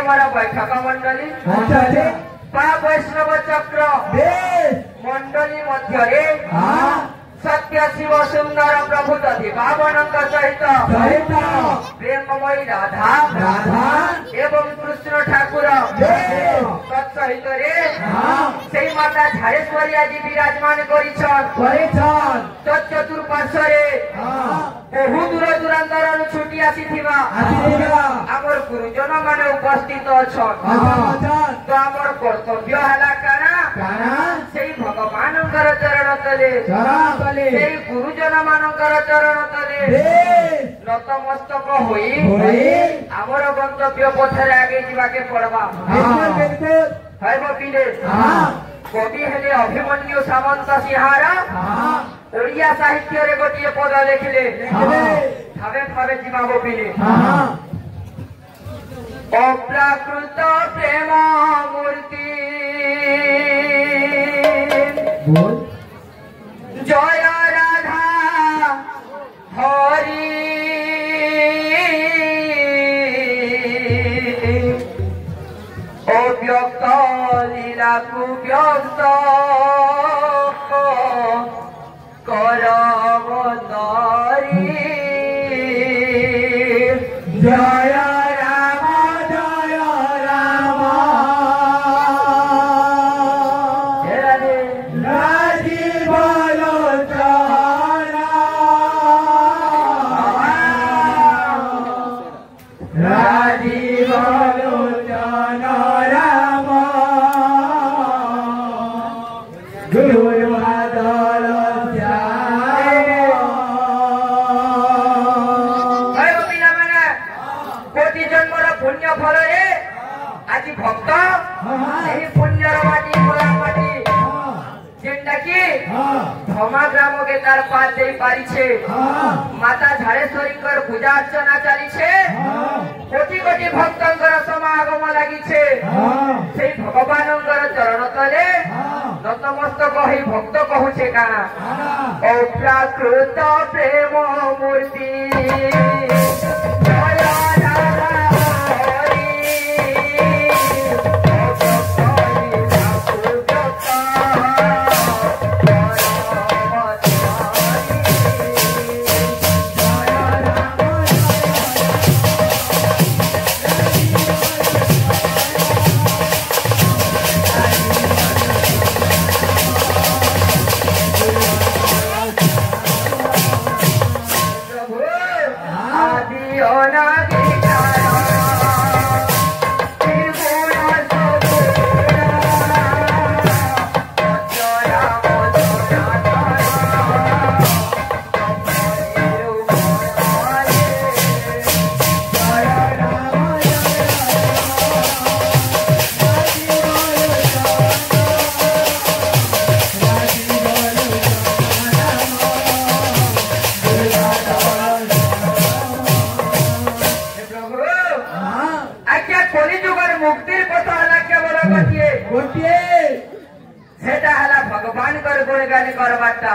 हमारा बैठक मंडली वैष्णव चक्र मंडली मध्य सत्य शिव सुंदर प्रभु तथि पावन सहित प्रेममयी राधा एवं कृष्ण ठाकुर तत्सहित से माता झारेश्वरी आज विराजमान चतुर्पार्श्वे बहु दूर दूरांतर छुटी आसी आमर गुरुजन मान उपस्थित अच्छा तो आमर कर्तव्य है से भगवान चरण तले गुरुजन मानकर चरण तले नतमस्तक होई आमर गंतव्य पथरे आगे जाके पड़वा है बपिले कवि हेले अभिमन्यु सामंत सिंहार ओडिया साहित्य रे गोटे पद लिखिले भावे भावे जीवा बपिले अप्राकृत प्रेम मूर्ति जय राधा हरि अव्यक्त लीला कुव्यक्त करवतारी जय ग्राम के तार पार दे पारी छे माता झारेश्वरी कर पूजा अर्चना चली छे कोटि कोटि भक्तंकर समागम लगी छे से भगवानंकर चरण तले नतमस्तक होई भक्त कहूछे काना अप्राकृत प्रेम मूर्ति भगवान कर गुणगान करवाटा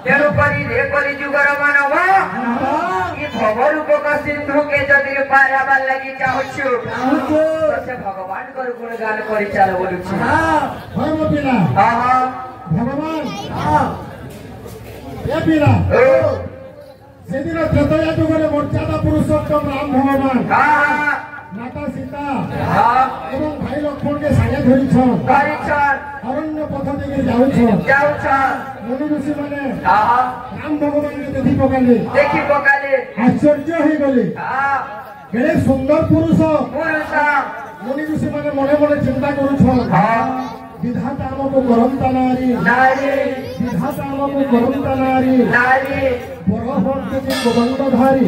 तेणु करी रे कली जुगर मानव ई भवरूप का सिंधु के जदि पाराबार लगी चाहछु तो से भगवान कर गुणगान करि चाल बोलुछि हम पिला भगवान ए पिला सेदिन त्रेतया जुगरे मर्यादा पुरुषोत्तम राम भगवान माता सीता एवं भाई लक्ष्मण के साया धरी अरण्य पथ देखे जाऊ मुनि ऋषि माने राम भगवान के देखी पकाले आश्चर्य हो गले केड़े सुंदर पुरुष मुनि ऋषि माने मने मने चिंता करू विधाता आमको करंता नारी विधाता आमको करंता नारी बड़ भक्त के गोबंद धारी